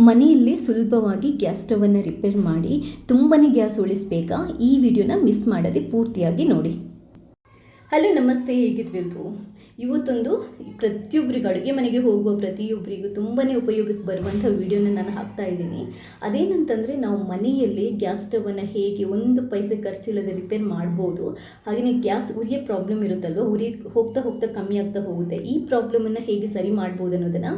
ಮನೆಯಲ್ಲಿ ಸುಲಭವಾಗಿ gas ಸ್ಟವನ್ನು repair ಮಾಡಿ ತುಂಬಾ ಗ್ಯಾಸ್ ಉಳಿಸಬೇಕಾ? ಈ ವಿಡಿಯೋನ ಮಿಸ್ ಮಾಡದೆ ಪೂರ್ತಿಯಾಗಿ ನೋಡಿ. ಹಲೋ ನಮಸ್ತೆ, ಹೇಗಿದ್ರೆಲ್ಲರೂ? ಇವತ್ತೊಂದು ಪ್ರತಿಯೊಬ್ಬರಿಗೂ ಅಡುಗೆ ಮನೆಗೆ ಹೋಗುವ ಪ್ರತಿಯೊಬ್ಬರಿಗೂ ತುಂಬಾ ಉಪಯೋಗಕ್ಕೆ ಬರುವಂಥ ವಿಡಿಯೋನ ನಾನು ಹಾಕ್ತಾ ಇದ್ದೀನಿ. ಅದೇನಂತಂದರೆ, ನಾವು ಮನೆಯಲ್ಲಿ ಗ್ಯಾಸ್ ಸ್ಟವನ್ನು ಹೇಗೆ ಒಂದು ಪೈಸೆ ಖರ್ಚಿಲ್ಲದೆ ರಿಪೇರ್ ಮಾಡ್ಬೋದು, ಹಾಗೆಯೇ ಗ್ಯಾಸ್ ಉರಿಯೋ ಪ್ರಾಬ್ಲಮ್ ಇರುತ್ತಲ್ವ, ಉರಿ ಹೋಗ್ತಾ ಹೋಗ್ತಾ ಕಮ್ಮಿ ಆಗ್ತಾ ಹೋಗುತ್ತೆ. ಈ ಪ್ರಾಬ್ಲಮನ್ನು ಹೇಗೆ ಸರಿ ಮಾಡ್ಬೋದು ಅನ್ನೋದನ್ನು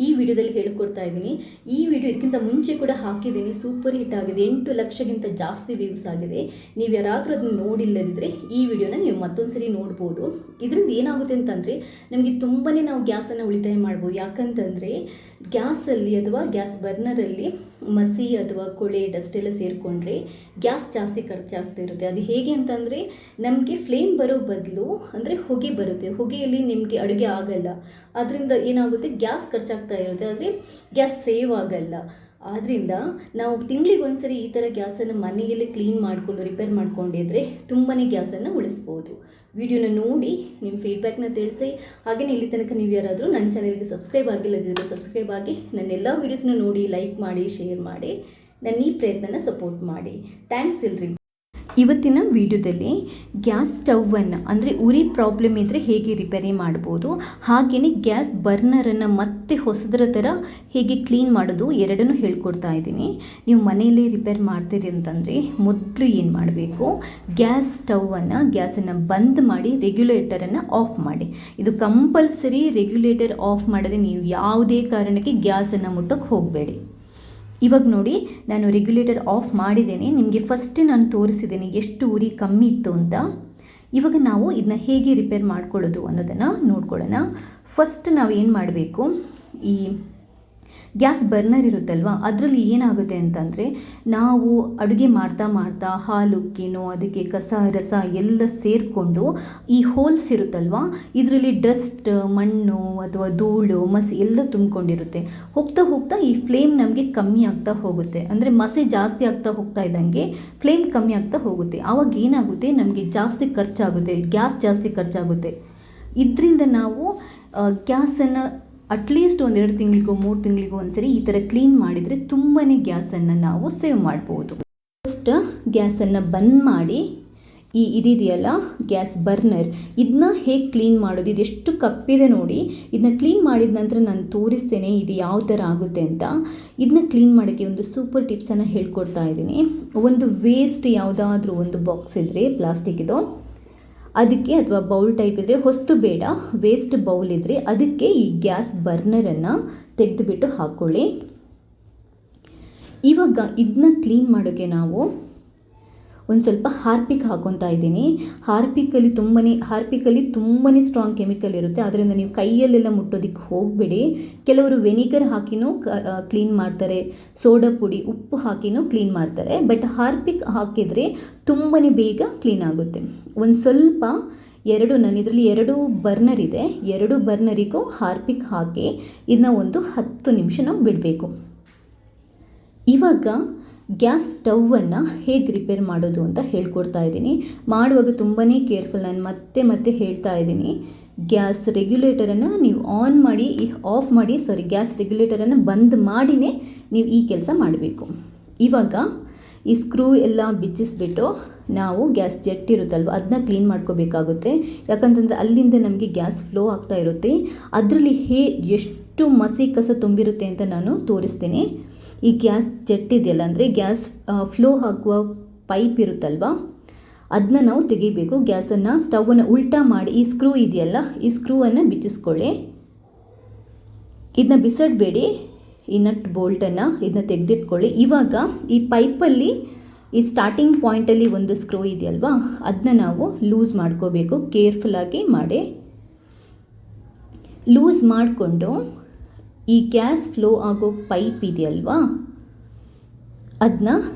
ಈ ವಿಡಿಯೋದಲ್ಲಿ ಹೇಳಿಕೊಡ್ತಾ ಇದ್ದೀನಿ. ಈ ವಿಡಿಯೋ ಇದಕ್ಕಿಂತ ಮುಂಚೆ ಕೂಡ ಹಾಕಿದ್ದೀನಿ, ಸೂಪರ್ ಹಿಟ್ ಆಗಿದೆ. 8 ಲಕ್ಷಕ್ಕಿಂತ ಜಾಸ್ತಿ ವ್ಯೂಸ್ ಆಗಿದೆ. ನೀವು ಯಾರಾದರೂ ಅದನ್ನು ನೋಡಿಲ್ಲದಿದ್ದರೆ ಈ ವಿಡಿಯೋನ ನೀವು ಮತ್ತೊಂದು ಸರಿ ನೋಡ್ಬೋದು. ಇದರಿಂದ ಏನಾಗುತ್ತೆ ಅಂತಂದರೆ, ನಮಗೆ ತುಂಬಾ ನಾವು ಗ್ಯಾಸನ್ನು ಉಳಿತಾಯ ಮಾಡ್ಬೋದು. ಯಾಕಂತಂದರೆ ಗ್ಯಾಸಲ್ಲಿ ಅಥವಾ ಗ್ಯಾಸ್ ಬರ್ನರಲ್ಲಿ ಮಸಿ ಅಥವಾ ಕೊಳೆ ಡಸ್ಟ್ ಎಲ್ಲ ಸೇರಿಕೊಂಡ್ರೆ ಗ್ಯಾಸ್ ಜಾಸ್ತಿ ಖರ್ಚಾಗ್ತಾ ಇರುತ್ತೆ. ಅದು ಹೇಗೆ ಅಂತಂದರೆ, ನಮಗೆ ಫ್ಲೇಮ್ ಬರೋ ಬದಲು ಅಂದರೆ ಹೊಗೆ ಬರುತ್ತೆ. ಹೊಗೆಯಲ್ಲಿ ನಿಮಗೆ ಅಡುಗೆ ಆಗಲ್ಲ. ಅದರಿಂದ ಏನಾಗುತ್ತೆ, ಗ್ಯಾಸ್ ಖರ್ಚಾಗ್ತಾ ಇರುತ್ತೆ, ಆದರೆ ಗ್ಯಾಸ್ ಸೇವ್ ಆಗಲ್ಲ. ಆದ್ದರಿಂದ ನಾವು ತಿಂಗಳಿಗೊಂದ್ಸರಿ ಈ ಥರ ಗ್ಯಾಸನ್ನು ಮನೆಯಲ್ಲೇ ಕ್ಲೀನ್ ಮಾಡಿಕೊಂಡು ರಿಪೇರ್ ಮಾಡ್ಕೊಂಡಿದ್ರೆ ತುಂಬಾ ಗ್ಯಾಸನ್ನು ಉಳಿಸ್ಬೋದು. ವಿಡಿಯೋನ ನೋಡಿ ನಿಮ್ಮ ಫೀಡ್ಬ್ಯಾಕ್ನ ತಿಳಿಸಿ. ಹಾಗೆಯೇ ಇಲ್ಲಿ ತನಕ ನೀವು ಯಾರಾದರೂ ನನ್ನ ಚಾನೆಲ್ಗೆ ಸಬ್ಸ್ಕ್ರೈಬ್ ಆಗಿಲ್ಲದಿದ್ದರೆ ಸಬ್ಸ್ಕ್ರೈಬ್ ಆಗಿ ನನ್ನೆಲ್ಲ ವೀಡಿಯೋಸ್ನ ನೋಡಿ, ಲೈಕ್ ಮಾಡಿ, ಶೇರ್ ಮಾಡಿ, ನನ್ನ ಈ ಪ್ರಯತ್ನನ ಸಪೋರ್ಟ್ ಮಾಡಿ. ಥ್ಯಾಂಕ್ಸ್ ಎಲ್ರಿ. ಇವತ್ತಿನ ವಿಡಿಯೋದಲ್ಲಿ ಗ್ಯಾಸ್ ಸ್ಟವನ್ನು ಅಂದರೆ ಉರಿ ಪ್ರಾಬ್ಲಮ್ ಇದ್ದರೆ ಹೇಗೆ ರಿಪೇರಿ ಮಾಡ್ಬೋದು, ಹಾಗೆಯೇ ಗ್ಯಾಸ್ ಬರ್ನರನ್ನು ಮತ್ತೆ ಹೊಸದರ ಥರ ಹೇಗೆ ಕ್ಲೀನ್ ಮಾಡೋದು ಎರಡನ್ನೂ ಹೇಳ್ಕೊಡ್ತಾ ಇದ್ದೀನಿ. ನೀವು ಮನೆಯಲ್ಲೇ ರಿಪೇರ್ ಮಾಡ್ತೀರಿ ಅಂತಂದರೆ ಮೊದಲು ಏನು ಮಾಡಬೇಕು, ಗ್ಯಾಸನ್ನು ಬಂದ್ ಮಾಡಿ ರೆಗ್ಯುಲೇಟರನ್ನು ಆಫ್ ಮಾಡಿ. ಇದು ಕಂಪಲ್ಸರಿ. ರೆಗ್ಯುಲೇಟರ್ ಆಫ್ ಮಾಡದೆ ನೀವು ಯಾವುದೇ ಕಾರಣಕ್ಕೆ ಗ್ಯಾಸನ್ನು ಮುಟ್ಟೋಕ್ಕೆ ಹೋಗಬೇಡಿ. ಇವಾಗ ನೋಡಿ, ನಾನು ರೆಗ್ಯುಲೇಟರ್ ಆಫ್ ಮಾಡಿದ್ದೇನೆ. ನಿಮಗೆ ಫಸ್ಟೇ ನಾನು ತೋರಿಸಿದ್ದೇನೆ ಎಷ್ಟು ಉರಿ ಕಮ್ಮಿ ಇತ್ತು ಅಂತ. ಇವಾಗ ನಾವು ಇದನ್ನ ಹೇಗೆ ರಿಪೇರ್ ಮಾಡ್ಕೊಳ್ಳೋದು ಅನ್ನೋದನ್ನು ನೋಡ್ಕೊಳ್ಳೋಣ. ಫಸ್ಟ್ ನಾವು ಏನು ಮಾಡಬೇಕು, ಈ ಗ್ಯಾಸ್ ಬರ್ನರ್ ಇರುತ್ತಲ್ವ, ಅದರಲ್ಲಿ ಏನಾಗುತ್ತೆ ಅಂತಂದರೆ, ನಾವು ಅಡುಗೆ ಮಾಡ್ತಾ ಮಾಡ್ತಾ ಹಾಲುಕ್ಕಿನೋ ಅದಕ್ಕೆ ಕಸ ರಸ ಎಲ್ಲ ಸೇರಿಕೊಂಡು ಈ ಹೋಲ್ಸ್ ಇರುತ್ತಲ್ವ, ಇದರಲ್ಲಿ ಡಸ್ಟ್, ಮಣ್ಣು ಅಥವಾ ಧೂಳು, ಮಸಿ ಎಲ್ಲ ತುಂಬಿಕೊಂಡಿರುತ್ತೆ. ಹೋಗ್ತಾ ಹೋಗ್ತಾ ಈ ಫ್ಲೇಮ್ ನಮಗೆ ಕಮ್ಮಿ ಆಗ್ತಾ ಹೋಗುತ್ತೆ. ಅಂದರೆ ಮಸಿ ಜಾಸ್ತಿ ಆಗ್ತಾ ಹೋಗ್ತಾ ಇದ್ದಂಗೆ ಫ್ಲೇಮ್ ಕಮ್ಮಿ ಆಗ್ತಾ ಹೋಗುತ್ತೆ. ಆವಾಗ ಏನಾಗುತ್ತೆ, ನಮಗೆ ಜಾಸ್ತಿ ಖರ್ಚಾಗುತ್ತೆ, ಗ್ಯಾಸ್ ಜಾಸ್ತಿ ಖರ್ಚಾಗುತ್ತೆ. ಇದರಿಂದ ನಾವು ಗ್ಯಾಸನ್ನು ಅಟ್ಲೀಸ್ಟ್ 1-2 ತಿಂಗಳಿಗೋ 3 ತಿಂಗಳಿಗೋ ಒಂದ್ಸರಿ ಈ ಥರ ಕ್ಲೀನ್ ಮಾಡಿದರೆ ತುಂಬಾ ಗ್ಯಾಸನ್ನು ನಾವು ಸೇವ್ ಮಾಡ್ಬೋದು. ಫಸ್ಟ್ ಗ್ಯಾಸನ್ನು ಬಂದ್ ಮಾಡಿ, ಇದೆಯಲ್ಲ ಗ್ಯಾಸ್ ಬರ್ನರ್, ಇದನ್ನ ಹೇಗೆ ಕ್ಲೀನ್ ಮಾಡೋದು, ಇದೆಷ್ಟು ಕಪ್ಪಿದೆ ನೋಡಿ. ಇದನ್ನ ಕ್ಲೀನ್ ಮಾಡಿದ ನಂತರ ನಾನು ತೋರಿಸ್ತೇನೆ ಇದು ಯಾವ ಥರ ಆಗುತ್ತೆ ಅಂತ. ಇದನ್ನ ಕ್ಲೀನ್ ಮಾಡೋಕ್ಕೆ ಒಂದು ಸೂಪರ್ ಟಿಪ್ಸನ್ನು ಹೇಳ್ಕೊಡ್ತಾ ಇದ್ದೀನಿ. ಒಂದು ವೇಸ್ಟ್ ಯಾವುದಾದ್ರೂ ಒಂದು ಬಾಕ್ಸ್ ಇದ್ದರೆ ಪ್ಲಾಸ್ಟಿಕ್ಕಿದು, ಅದಕ್ಕೆ ಅಥವಾ ಬೌಲ್ ಟೈಪ್ ಇದ್ದರೆ, ಹೊಸ್ತು ಬೇಡ, ವೇಸ್ಟ್ ಬೌಲ್ ಇದ್ದರೆ ಅದಕ್ಕೆ ಈ ಗ್ಯಾಸ್ ಬರ್ನರನ್ನು ತೆಗೆದುಬಿಟ್ಟು ಹಾಕ್ಕೊಳ್ಳಿ. ಇವಾಗ ಇದನ್ನ ಕ್ಲೀನ್ ಮಾಡೋಕ್ಕೆ ನಾವು ಒಂದು ಸ್ವಲ್ಪ ಹಾರ್ಪಿಕ್ ಹಾಕ್ಕೊತಾ ಇದ್ದೀನಿ. ಹಾರ್ಪಿಕಲ್ಲಿ ತುಂಬಾ ಸ್ಟ್ರಾಂಗ್ ಕೆಮಿಕಲ್ ಇರುತ್ತೆ. ಅದರಿಂದ ನೀವು ಕೈಯಲ್ಲೆಲ್ಲ ಮುಟ್ಟೋದಕ್ಕೆ ಹೋಗಬೇಡಿ. ಕೆಲವರು ವೆನಿಗರ್ ಹಾಕಿನೂ ಕ್ಲೀನ್ ಮಾಡ್ತಾರೆ, ಸೋಡಾ ಪುಡಿ, ಉಪ್ಪು ಹಾಕಿನೂ ಕ್ಲೀನ್ ಮಾಡ್ತಾರೆ. ಬಟ್ ಹಾರ್ಪಿಕ್ ಹಾಕಿದರೆ ತುಂಬಾ ಬೇಗ ಕ್ಲೀನ್ ಆಗುತ್ತೆ. ಒಂದು ಸ್ವಲ್ಪ ನಾನು ಇದರಲ್ಲಿ 2 ಬರ್ನರ್ ಇದೆ, 2 ಬರ್ನರಿಗೂ ಹಾರ್ಪಿಕ್ ಹಾಕಿ ಇದನ್ನ ಒಂದು 10 ನಿಮಿಷ ನಾವು ಬಿಡಬೇಕು. ಇವಾಗ ಗ್ಯಾಸ್ ಸ್ಟವನ್ನು ಹೇಗೆ ರಿಪೇರ್ ಮಾಡೋದು ಅಂತ ಹೇಳ್ಕೊಡ್ತಾ ಇದ್ದೀನಿ. ಮಾಡುವಾಗ ತುಂಬಾ ಕೇರ್ಫುಲ್. ನಾನು ಮತ್ತೆ ಹೇಳ್ತಾ ಇದ್ದೀನಿ, ಗ್ಯಾಸ್ ರೆಗ್ಯುಲೇಟರನ್ನು ನೀವು ಗ್ಯಾಸ್ ರೆಗ್ಯುಲೇಟರನ್ನು ಬಂದ್ ಮಾಡಿನೇ ನೀವು ಈ ಕೆಲಸ ಮಾಡಬೇಕು. ಇವಾಗ ಈ ಸ್ಕ್ರೂ ಎಲ್ಲ ಬಿಚ್ಚಿಸ್ಬಿಟ್ಟು ನಾವು ಗ್ಯಾಸ್ ಜೆಟ್ ಇರುತ್ತಲ್ವ ಅದನ್ನ ಕ್ಲೀನ್ ಮಾಡ್ಕೋಬೇಕಾಗುತ್ತೆ. ಯಾಕಂತಂದರೆ ಅಲ್ಲಿಂದ ನಮಗೆ ಗ್ಯಾಸ್ ಫ್ಲೋ ಆಗ್ತಾ ಇರುತ್ತೆ. ಅದರಲ್ಲಿ ಎಷ್ಟು ಮಸಿ ಕಸ ತುಂಬಿರುತ್ತೆ ಅಂತ ನಾನು ತೋರಿಸ್ತೀನಿ. ಈ ಗ್ಯಾಸ್ ಜೆಟ್ ಇದೆಯಲ್ಲ, ಅಂದರೆ ಗ್ಯಾಸ್ ಫ್ಲೋ ಆಗುವ ಪೈಪ್ ಇರುತ್ತಲ್ವ, ಅದನ್ನ ನಾವು ತೆಗಿಬೇಕು. ಸ್ಟವನ್ನು ಉಲ್ಟಾ ಮಾಡಿ ಈ ಸ್ಕ್ರೂ ಇದೆಯಲ್ಲ, ಈ ಸ್ಕ್ರೂವನ್ನು ಬಿಚ್ಚಿಸ್ಕೊಳ್ಳಿ. ಇದನ್ನ ಬಿಸಾಡಬೇಡಿ, ಈ ನಟ್ ಬೋಲ್ಟನ್ನು ಇದನ್ನ ತೆಗೆದಿಟ್ಕೊಳ್ಳಿ. ಇವಾಗ ಈ ಪೈಪಲ್ಲಿ ಈ ಸ್ಟಾರ್ಟಿಂಗ್ ಪಾಯಿಂಟಲ್ಲಿ ಒಂದು ಸ್ಕ್ರೂ ಇದೆಯಲ್ವ, ಅದನ್ನ ನಾವು ಲೂಸ್ ಮಾಡ್ಕೋಬೇಕು. ಕೇರ್ಫುಲ್ಲಾಗಿ ಮಾಡಿ ಲೂಸ್ ಮಾಡಿಕೊಂಡು ಈ ಗ್ಯಾಸ್ ಫ್ಲೋ ಆಗೋ ಪೈಪ್ ಇದೆಯಲ್ವಾ, ಅದನ್ನ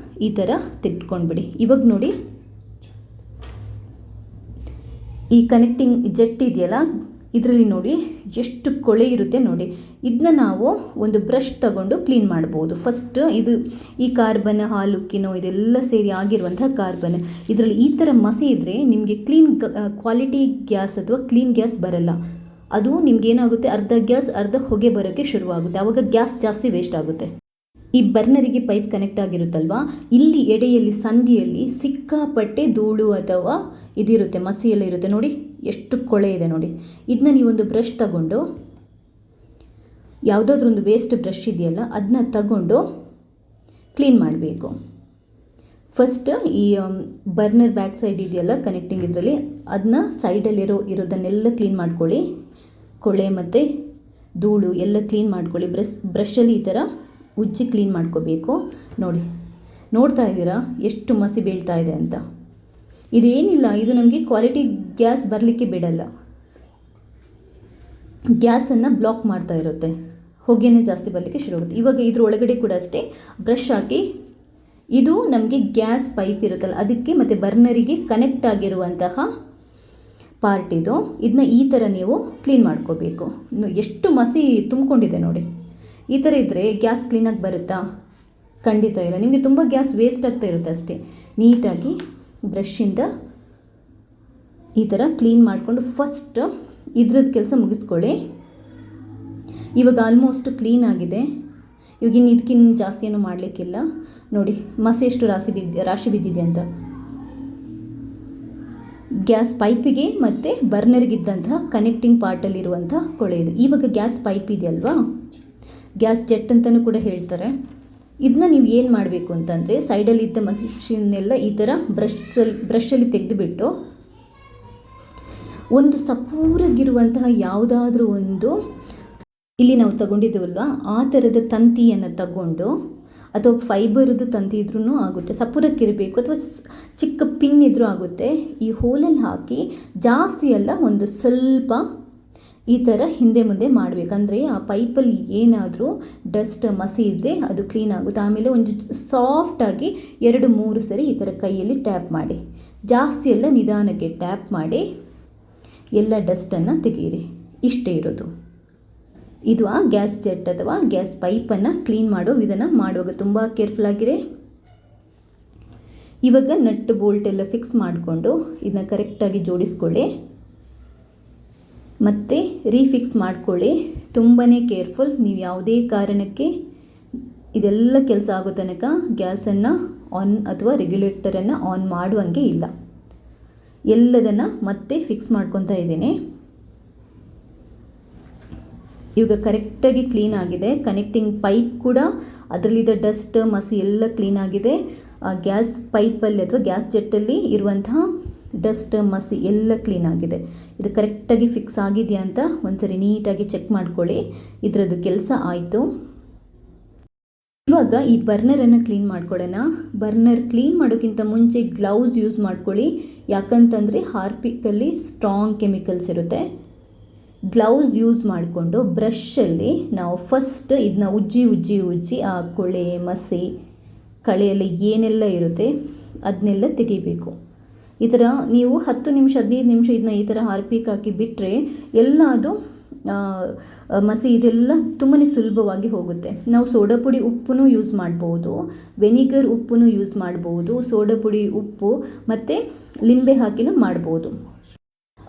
ಈ ಥರ ತೆಗೆದುಕೊಂಡ್ಬಿಡಿ. ಇವಾಗ ನೋಡಿ, ಈ ಕನೆಕ್ಟಿಂಗ್ ಜೆಟ್ ಇದೆಯಲ್ಲ, ಇದರಲ್ಲಿ ನೋಡಿ ಎಷ್ಟು ಕೊಳೆ ಇರುತ್ತೆ ನೋಡಿ. ಇದನ್ನ ನಾವು ಒಂದು ಬ್ರಷ್ ತಗೊಂಡು ಕ್ಲೀನ್ ಮಾಡ್ಬೋದು. ಫಸ್ಟ್ ಈ ಕಾರ್ಬನ್, ಹಾಲುಕ್ಕಿನೋ ಇದೆಲ್ಲ ಸೇರಿ ಆಗಿರುವಂಥ ಕಾರ್ಬನ್, ಇದರಲ್ಲಿ ಈ ಥರ ಮಸಿ ಇದ್ದರೆ ನಿಮಗೆ ಕ್ವಾಲಿಟಿ ಗ್ಯಾಸ್ ಅಥವಾ ಕ್ಲೀನ್ ಗ್ಯಾಸ್ ಬರಲ್ಲ. ಅದು ನಿಮಗೇನಾಗುತ್ತೆ, ಅರ್ಧ ಗ್ಯಾಸ್ ಅರ್ಧ ಹೊಗೆ ಬರೋಕ್ಕೆ ಶುರುವಾಗುತ್ತೆ. ಆವಾಗ ಗ್ಯಾಸ್ ಜಾಸ್ತಿ ವೇಸ್ಟ್ ಆಗುತ್ತೆ. ಈ ಬರ್ನರಿಗೆ ಪೈಪ್ ಕನೆಕ್ಟ್ ಆಗಿರುತ್ತಲ್ವಾ, ಇಲ್ಲಿ ಎಡೆಯಲ್ಲಿ ಸಂದಿಯಲ್ಲಿ ಸಿಕ್ಕಾಪಟ್ಟೆ ಧೂಳು ಅಥವಾ ಇದಿರುತ್ತೆ, ಮಸಿ ಎಲ್ಲ ಇರುತ್ತೆ ನೋಡಿ, ಎಷ್ಟು ಕೊಳೆ ಇದೆ ನೋಡಿ. ಇದನ್ನ ನೀವೊಂದು ಬ್ರಷ್ ತಗೊಂಡು, ಯಾವುದಾದ್ರೂ ಒಂದು ವೇಸ್ಟ್ ಬ್ರಷ್ ಇದೆಯಲ್ಲ ಅದನ್ನ ತಗೊಂಡು ಕ್ಲೀನ್ ಮಾಡಬೇಕು. ಫಸ್ಟ್ ಈ ಬರ್ನರ್ ಬ್ಯಾಕ್ ಸೈಡ್ ಇದೆಯಲ್ಲ ಕನೆಕ್ಟಿಂಗ್ ಇದರಲ್ಲಿ, ಅದನ್ನ ಇರೋದನ್ನೆಲ್ಲ ಕ್ಲೀನ್ ಮಾಡ್ಕೊಳ್ಳಿ. ಕೊಳೆ ಮತ್ತು ಧೂಳು ಎಲ್ಲ ಕ್ಲೀನ್ ಮಾಡ್ಕೊಳ್ಳಿ. ಬ್ರಷಲ್ಲಿ ಈ ಥರ ಉಜ್ಜಿ ಕ್ಲೀನ್ ಮಾಡ್ಕೋಬೇಕು. ನೋಡಿ, ನೋಡ್ತಾ ಇದ್ದೀರಾ ಎಷ್ಟು ಮಸಿ ಬೀಳ್ತಾ ಇದೆ ಅಂತ. ಇದೇನಿಲ್ಲ, ಇದು ನಮಗೆ ಕ್ವಾಲಿಟಿ ಗ್ಯಾಸ್ ಬರಲಿಕ್ಕೆ ಬಿಡಲ್ಲ, ಗ್ಯಾಸನ್ನು ಬ್ಲಾಕ್ ಮಾಡ್ತಾ ಇರುತ್ತೆ, ಹೊಗೆನೇ ಜಾಸ್ತಿ ಬರಲಿಕ್ಕೆ ಶುರು ಆಗುತ್ತೆ. ಇವಾಗ ಇದ್ರ ಒಳಗಡೆ ಕೂಡ ಅಷ್ಟೇ ಬ್ರಷ್ ಹಾಕಿ, ಇದು ನಮಗೆ ಗ್ಯಾಸ್ ಪೈಪ್ ಇರುತ್ತಲ್ಲ ಅದಕ್ಕೆ ಮತ್ತು ಬರ್ನರಿಗೆ ಕನೆಕ್ಟ್ ಆಗಿರುವಂತಹ ಪಾರ್ಟ್ ಇದು. ಇದನ್ನ ಈ ಥರ ನೀವು ಕ್ಲೀನ್ ಮಾಡ್ಕೋಬೇಕು. ಎಷ್ಟು ಮಸಿ ತುಂಬಿಕೊಂಡಿದೆ ನೋಡಿ. ಈ ಥರ ಇದ್ದರೆ ಗ್ಯಾಸ್ ಕ್ಲೀನಾಗಿ ಬರುತ್ತಾ? ಖಂಡಿತ ಇಲ್ಲ. ನಿಮಗೆ ತುಂಬ ಗ್ಯಾಸ್ ವೇಸ್ಟ್ ಆಗ್ತಾ ಇರುತ್ತೆ ಅಷ್ಟೇ. ನೀಟಾಗಿ ಬ್ರಷಿಂದ ಈ ಥರ ಕ್ಲೀನ್ ಮಾಡಿಕೊಂಡು ಫಸ್ಟ್ ಇದ್ರದ್ದು ಕೆಲಸ ಮುಗಿಸ್ಕೊಳ್ಳಿ. ಇವಾಗ ಆಲ್ಮೋಸ್ಟ್ ಕ್ಲೀನ್ ಆಗಿದೆ. ಇವಾಗಿನ್ನು ಇದಕ್ಕಿಂತ ಜಾಸ್ತಿ ಏನೂ ಮಾಡಲಿಕ್ಕಿಲ್ಲ. ನೋಡಿ ಮಸಿ ಎಷ್ಟು ರಾಶಿ ಬಿದ್ದಿದೆ ಅಂತ. ಗ್ಯಾಸ್ ಪೈಪಿಗೆ ಮತ್ತು ಬರ್ನರ್ಗಿದ್ದಂತಹ ಕನೆಕ್ಟಿಂಗ್ ಪಾರ್ಟಲ್ಲಿರುವಂಥ ಕೊಳೆ ಇದು. ಇವಾಗ ಗ್ಯಾಸ್ ಪೈಪ್ ಇದೆಯಲ್ವಾ, ಗ್ಯಾಸ್ ಜೆಟ್ ಅಂತಲೂ ಕೂಡ ಹೇಳ್ತಾರೆ. ಇದನ್ನ ನೀವು ಏನು ಮಾಡಬೇಕು ಅಂತಂದರೆ, ಸೈಡಲ್ಲಿದ್ದ ಮಸಿನೆಲ್ಲ ಈ ಥರ ಬ್ರಷಲ್ಲಿ ತೆಗೆದುಬಿಟ್ಟು ಒಂದು ಸಪೂರಾಗಿರುವಂತಹ ಯಾವುದಾದ್ರೂ ಒಂದು, ಇಲ್ಲಿ ನಾವು ತಗೊಂಡಿದ್ದೀವಲ್ವ ಆ ಥರದ ತಂತಿಯನ್ನು ತಗೊಂಡು, ಅಥವಾ ಫೈಬರ್ದು ತಂತಿ ಇದ್ರೂ ಆಗುತ್ತೆ, ಸಪೂರಕ್ಕಿರಬೇಕು, ಅಥವಾ ಚಿಕ್ಕ ಪಿನ್ ಇದ್ರೂ ಆಗುತ್ತೆ. ಈ ಹೋಲಲ್ಲಿ ಹಾಕಿ ಜಾಸ್ತಿ ಎಲ್ಲ ಒಂದು ಸ್ವಲ್ಪ ಈ ಥರ ಹಿಂದೆ ಮುಂದೆ ಮಾಡಬೇಕಂದ್ರೆ ಆ ಪೈಪಲ್ಲಿ ಏನಾದರೂ ಡಸ್ಟ್ ಮಸಿ ಇದ್ದರೆ ಅದು ಕ್ಲೀನ್ ಆಗುತ್ತೆ. ಆಮೇಲೆ ಒಂದು ಸಾಫ್ಟಾಗಿ 2-3 ಸರಿ ಈ ಥರ ಕೈಯಲ್ಲಿ ಟ್ಯಾಪ್ ಮಾಡಿ, ಜಾಸ್ತಿ ಎಲ್ಲ ನಿಧಾನಕ್ಕೆ ಟ್ಯಾಪ್ ಮಾಡಿ ಎಲ್ಲ ಡಸ್ಟನ್ನು ತೆಗೀರಿ. ಇಷ್ಟೇ ಇರೋದು. ಇದು ಗ್ಯಾಸ್ ಜೆಟ್ ಅಥವಾ ಗ್ಯಾಸ್ ಪೈಪನ್ನು ಕ್ಲೀನ್ ಮಾಡೋ ವಿಧಾನ. ಮಾಡುವಾಗ ತುಂಬ ಕೇರ್ಫುಲ್ ಆಗಿರಿ. ಇವಾಗ ನಟ್ ಬೋಲ್ಟ್ ಎಲ್ಲ ಫಿಕ್ಸ್ ಮಾಡಿಕೊಂಡು ಇದನ್ನ ಕರೆಕ್ಟಾಗಿ ಜೋಡಿಸ್ಕೊಳ್ಳಿ, ಮತ್ತು ರೀಫಿಕ್ಸ್ ಮಾಡ್ಕೊಳ್ಳಿ. ತುಂಬಾ ಕೇರ್ಫುಲ್. ನೀವು ಯಾವುದೇ ಕಾರಣಕ್ಕೆ ಇದೆಲ್ಲ ಕೆಲಸ ಆಗೋ ತನಕ ಗ್ಯಾಸನ್ನು ಆನ್ ಅಥವಾ ರೆಗ್ಯುಲೇಟರನ್ನು ಆನ್ ಮಾಡುವಂಗೆ ಇಲ್ಲ. ಎಲ್ಲದನ್ನು ಮತ್ತೆ ಫಿಕ್ಸ್ ಮಾಡ್ಕೊತಾ ಇದ್ದೀನಿ. ಇವಾಗ ಕರೆಕ್ಟಾಗಿ ಕ್ಲೀನ್ ಆಗಿದೆ. ಕನೆಕ್ಟಿಂಗ್ ಪೈಪ್ ಕೂಡ ಅದರಲ್ಲಿದ್ದ ಡಸ್ಟ್ ಮಸಿ ಎಲ್ಲ ಕ್ಲೀನ್ ಆಗಿದೆ. ಗ್ಯಾಸ್ ಪೈಪಲ್ಲಿ ಅಥವಾ ಗ್ಯಾಸ್ ಜೆಟ್ಟಲ್ಲಿ ಇರುವಂತಹ ಡಸ್ಟ್ ಮಸಿ ಎಲ್ಲ ಕ್ಲೀನ್ ಆಗಿದೆ. ಇದು ಕರೆಕ್ಟಾಗಿ ಫಿಕ್ಸ್ ಆಗಿದೆಯಾ ಅಂತ ಒಂದ್ಸರಿ ನೀಟಾಗಿ ಚೆಕ್ ಮಾಡ್ಕೊಳ್ಳಿ. ಇದರದ್ದು ಕೆಲಸ ಆಯಿತು. ಇವಾಗ ಈ ಬರ್ನರನ್ನು ಕ್ಲೀನ್ ಮಾಡ್ಕೊಳ್ಳೋಣ. ಬರ್ನರ್ ಕ್ಲೀನ್ ಮಾಡೋಕ್ಕಿಂತ ಮುಂಚೆ ಗ್ಲೌಸ್ ಯೂಸ್ ಮಾಡ್ಕೊಳ್ಳಿ. ಯಾಕಂತಂದರೆ ಹಾರ್ಪಿಕಲ್ಲಿ ಸ್ಟ್ರಾಂಗ್ ಕೆಮಿಕಲ್ಸ್ ಇರುತ್ತೆ. ಗ್ಲೌಸ್ ಯೂಸ್ ಮಾಡಿಕೊಂಡು ಬ್ರಷಲ್ಲಿ ನಾವು ಫಸ್ಟ್ ಇದನ್ನ ಉಜ್ಜಿ ಆ ಕೊಳೆ ಮಸಿ ಕಳೆಯಲ್ಲಿ ಏನೆಲ್ಲ ಇರುತ್ತೆ ಅದನ್ನೆಲ್ಲ ತೆಗಿಬೇಕು. ಈ ಥರ ನೀವು 10 ನಿಮಿಷ 15 ನಿಮಿಷ ಇದನ್ನ ಈ ಥರ ಹಾರ್ಪಿಕ್ ಹಾಕಿ ಬಿಟ್ಟರೆ ಎಲ್ಲ ಅದು ಮಸಿ ಇದೆಲ್ಲ ತುಂಬಾ ಸುಲಭವಾಗಿ ಹೋಗುತ್ತೆ. ನಾವು ಸೋಡಾ ಪುಡಿ ಉಪ್ಪು ಯೂಸ್ ಮಾಡ್ಬೋದು, ವೆನಿಗರ್ ಉಪ್ಪು ಯೂಸ್ ಮಾಡ್ಬೋದು, ಸೋಡಾ ಪುಡಿ ಉಪ್ಪು ಮತ್ತು ಲಿಂಬೆ ಹಾಕಿನೂ ಮಾಡ್ಬೋದು.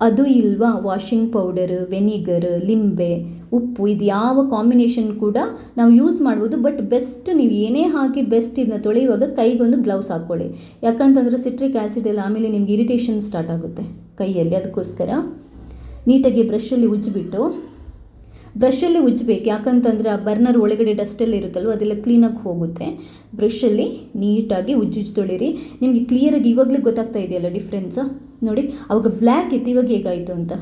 ಅದು ಇಲ್ವಾ, ವಾಷಿಂಗ್ ಪೌಡರ್, ವೆನಿಗರ್, ಲಿಂಬೆ, ಉಪ್ಪು, ಇದು ಯಾವ ಕಾಂಬಿನೇಷನ್ ಕೂಡ ನಾವು ಯೂಸ್ ಮಾಡ್ಬೋದು. ಬಟ್ ಬೆಸ್ಟ್ ನೀವು ಏನೇ ಹಾಕಿ ಬೆಸ್ಟ್ ಇದನ್ನ ತೊಳೆಯುವಾಗ ಕೈಗೊಂದು ಗ್ಲೌಸ್ ಹಾಕ್ಕೊಳ್ಳಿ. ಯಾಕಂತಂದರೆ ಸಿಟ್ರಿಕ್ ಆ್ಯಸಿಡ್ ಎಲ್ಲ ಆಮೇಲೆ ನಿಮ್ಗೆ ಇರಿಟೇಷನ್ ಸ್ಟಾರ್ಟ್ ಆಗುತ್ತೆ ಕೈಯಲ್ಲಿ. ಅದಕ್ಕೋಸ್ಕರ ನೀಟಾಗಿ ಬ್ರಷಲ್ಲಿ ಉಜ್ಜಬೇಕು. ಯಾಕಂತಂದರೆ ಆ ಬರ್ನರ್ ಒಳಗಡೆ ಡಸ್ಟೆಲ್ಲ ಇರುತ್ತಲ್ವ ಅದೆಲ್ಲ ಕ್ಲೀನಾಗಿ ಹೋಗುತ್ತೆ. ಬ್ರಷಲ್ಲಿ ನೀಟಾಗಿ ಉಜ್ಜಿ ತೊಳಿರಿ. ನಿಮಗೆ ಕ್ಲಿಯರಾಗಿ ಇವಾಗಲೇ ಗೊತ್ತಾಗ್ತಾ ಇದೆಯಲ್ಲ ಡಿಫ್ರೆನ್ಸು. ನೋಡಿ, ಅವಾಗ ಬ್ಲ್ಯಾಕ್ ಇತ್ತು, ಇವಾಗ ಹೇಗಾಯಿತು ಅಂತ.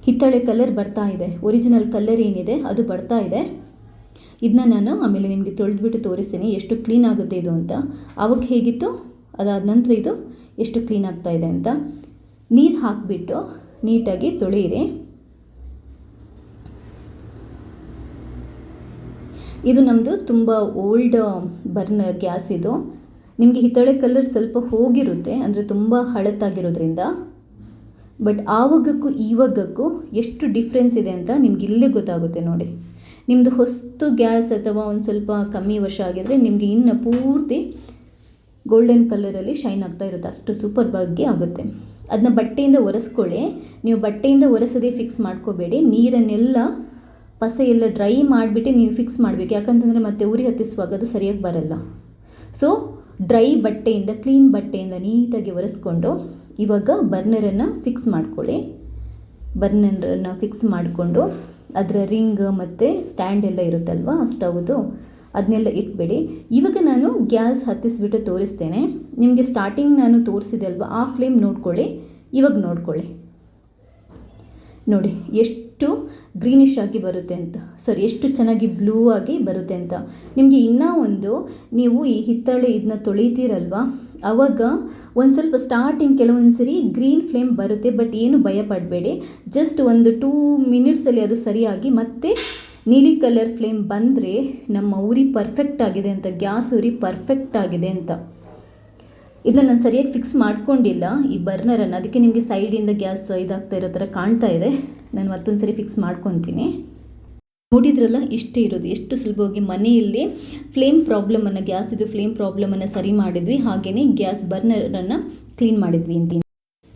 ಹಿತ್ತಾಳೆ ಕಲರ್ ಬರ್ತಾ ಇದೆ, ಒರಿಜಿನಲ್ ಕಲರ್ ಏನಿದೆ ಅದು ಬರ್ತಾ ಇದೆ. ಇದನ್ನ ನಾನು ಆಮೇಲೆ ನಿಮಗೆ ತೊಳೆದ್ಬಿಟ್ಟು ತೋರಿಸ್ತೀನಿ ಎಷ್ಟು ಕ್ಲೀನ್ ಆಗುತ್ತೆ ಇದು ಅಂತ. ಆವಾಗ ಹೇಗಿತ್ತು, ಅದಾದ ನಂತರ ಇದು ಎಷ್ಟು ಕ್ಲೀನ್ ಆಗ್ತಾ ಇದೆ ಅಂತ. ನೀರು ಹಾಕಿಬಿಟ್ಟು ನೀಟಾಗಿ ತೊಳೆಯಿರಿ. ಇದು ನಮ್ಮದು ತುಂಬ ಓಲ್ಡ್ ಬರ್ನರ್ ಗ್ಯಾಸ್ ಇದು. ನಿಮಗೆ ಹಿತ್ತಾಳೆ ಕಲರ್ ಸ್ವಲ್ಪ ಹೋಗಿರುತ್ತೆ, ಅಂದರೆ ತುಂಬ ಹಳತ್ತಾಗಿರೋದ್ರಿಂದ. ಬಟ್ ಆವಾಗಕ್ಕೂ ಇವಾಗಕ್ಕೂ ಎಷ್ಟು ಡಿಫ್ರೆನ್ಸ್ ಇದೆ ಅಂತ ನಿಮ್ಗೆ ಇಲ್ಲೇ ಗೊತ್ತಾಗುತ್ತೆ ನೋಡಿ. ನಿಮ್ಮದು ಹೊಸ್ತು ಗ್ಯಾಸ್ ಅಥವಾ ಒಂದು ಸ್ವಲ್ಪ ಕಮ್ಮಿ ವರ್ಷ ಆಗಿದ್ರೆ ನಿಮಗೆ ಇನ್ನು ಪೂರ್ತಿ ಗೋಲ್ಡನ್ ಕಲರಲ್ಲಿ ಶೈನ್ ಆಗ್ತಾ ಇರುತ್ತೆ, ಅಷ್ಟು ಸೂಪರ್ ಬಗ್ಗೆ ಆಗುತ್ತೆ. ಅದನ್ನ ಬಟ್ಟೆಯಿಂದ ಒರೆಸ್ಕೊಳ್ಳಿ. ನೀವು ಬಟ್ಟೆಯಿಂದ ಒರೆಸದೇ ಫಿಕ್ಸ್ ಮಾಡ್ಕೋಬೇಡಿ. ನೀರನ್ನೆಲ್ಲ ಪಸೆ ಎಲ್ಲ ಡ್ರೈ ಮಾಡಿಬಿಟ್ಟು ನೀವು ಫಿಕ್ಸ್ ಮಾಡಬೇಕು, ಯಾಕಂತಂದರೆ ಮತ್ತೆ ಉರಿ ಹತ್ತಿಸುವಾಗ ಅದು ಸರಿಯಾಗಿ ಬರಲ್ಲ. ಸೊ ಡ್ರೈ ಬಟ್ಟೆಯಿಂದ, ಕ್ಲೀನ್ ಬಟ್ಟೆಯಿಂದ ನೀಟಾಗಿ ಒರೆಸ್ಕೊಂಡು ಇವಾಗ ಬರ್ನರನ್ನು ಫಿಕ್ಸ್ ಮಾಡ್ಕೊಳ್ಳಿ. ಬರ್ನರನ್ನು ಫಿಕ್ಸ್ ಮಾಡಿಕೊಂಡು ಅದರ ರಿಂಗ್ ಮತ್ತು ಸ್ಟ್ಯಾಂಡ್ ಎಲ್ಲ ಇರುತ್ತಲ್ವ ಸ್ಟವ್ದು, ಅದನ್ನೆಲ್ಲ ಇಟ್ಬಿಡಿ. ಇವಾಗ ನಾನು ಗ್ಯಾಸ್ ಹತ್ತಿಸ್ಬಿಟ್ಟು ತೋರಿಸ್ತೇನೆ ನಿಮಗೆ. ಸ್ಟಾರ್ಟಿಂಗ್ ನಾನು ತೋರಿಸಿದೆ ಅಲ್ವಾ, ಆ ಫ್ಲೇಮ್ ನೋಡ್ಕೊಳ್ಳಿ. ಇವಾಗ ನೋಡ್ಕೊಳ್ಳಿ, ನೋಡಿ ಎಷ್ಟು ಗ್ರೀನಿಶ್ ಆಗಿ ಬರುತ್ತೆ ಅಂತ, ಎಷ್ಟು ಚೆನ್ನಾಗಿ ಬ್ಲೂ ಆಗಿ ಬರುತ್ತೆ ಅಂತ. ನಿಮಗೆ ಇನ್ನೂ ಒಂದು, ನೀವು ಈ ಹಿತ್ತಾಳೆ ಇದನ್ನ ತೊಳಿತೀರಲ್ವ, ಆವಾಗ ಒಂದು ಸ್ವಲ್ಪ ಸ್ಟಾರ್ಟಿಂಗ್ ಕೆಲವೊಂದು ಸರಿ ಗ್ರೀನ್ ಫ್ಲೇಮ್ ಬರುತ್ತೆ. ಬಟ್ ಏನು ಭಯ ಪಡಬೇಡಿ, ಜಸ್ಟ್ ಒಂದು 2 ಮಿನಿಟ್ಸಲ್ಲಿ ಅದು ಸರಿಯಾಗಿ ಮತ್ತೆ ನೀಲಿ ಕಲರ್ ಫ್ಲೇಮ್ ಬಂದರೆ ನಮ್ಮ ಉರಿ ಪರ್ಫೆಕ್ಟ್ ಆಗಿದೆ ಅಂತ, ಗ್ಯಾಸ್ ಉರಿ ಪರ್ಫೆಕ್ಟ್ ಆಗಿದೆ ಅಂತ. ಇದನ್ನು ನಾನು ಸರಿಯಾಗಿ ಫಿಕ್ಸ್ ಮಾಡ್ಕೊಂಡಿಲ್ಲ ಈ ಬರ್ನರನ್ನು, ಅದಕ್ಕೆ ನಿಮಗೆ ಸೈಡಿಂದ ಗ್ಯಾಸ್ ಇದಾಗ್ತಾ ಇರೋ ಥರ ಕಾಣ್ತಾ ಇದೆ. ನಾನು ಮತ್ತೊಂದು ಸರಿ ಫಿಕ್ಸ್ ಮಾಡ್ಕೊತೀನಿ. ನೋಡಿದ್ರಲ್ಲ, ಇಷ್ಟೇ ಇರೋದು. ಎಷ್ಟು ಸುಲಭವಾಗಿ ಮನೆಯಲ್ಲಿ ಫ್ಲೇಮ್ ಪ್ರಾಬ್ಲಮನ್ನು, ಗ್ಯಾಸಿದು ಫ್ಲೇಮ್ ಪ್ರಾಬ್ಲಮನ್ನು ಸರಿ ಮಾಡಿದ್ವಿ, ಹಾಗೆಯೇ ಗ್ಯಾಸ್ ಬರ್ನರನ್ನು ಕ್ಲೀನ್ ಮಾಡಿದ್ವಿ ಅಂತ.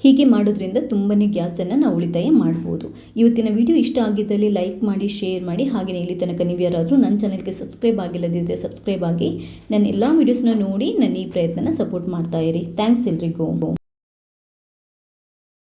ಹೀಗೆ ಮಾಡೋದ್ರಿಂದ ತುಂಬಾ ಗ್ಯಾಸನ್ನು ನಾವು ಉಳಿತಾಯ ಮಾಡ್ಬೋದು. ಇವತ್ತಿನ ವಿಡಿಯೋ ಇಷ್ಟ ಆಗಿದ್ದಲ್ಲಿ ಲೈಕ್ ಮಾಡಿ, ಶೇರ್ ಮಾಡಿ. ಹಾಗೆಯೇ ಇಲ್ಲಿ ತನಕ ನೀವು ಯಾರಾದರೂ ನನ್ನ ಚಾನಲ್ಗೆ ಸಬ್ಸ್ಕ್ರೈಬ್ ಆಗಿಲ್ಲದಿದ್ದರೆ ಸಬ್ಸ್ಕ್ರೈಬ್ ಆಗಿ ನನ್ನ ಎಲ್ಲ ವೀಡಿಯೋಸ್ನ ನೋಡಿ ನನ್ನ ಈ ಪ್ರಯತ್ನನ ಸಪೋರ್ಟ್ ಮಾಡ್ತಾ ಇರಿ. ಥ್ಯಾಂಕ್ಸ್ ಎಲ್ರಿಗೂ.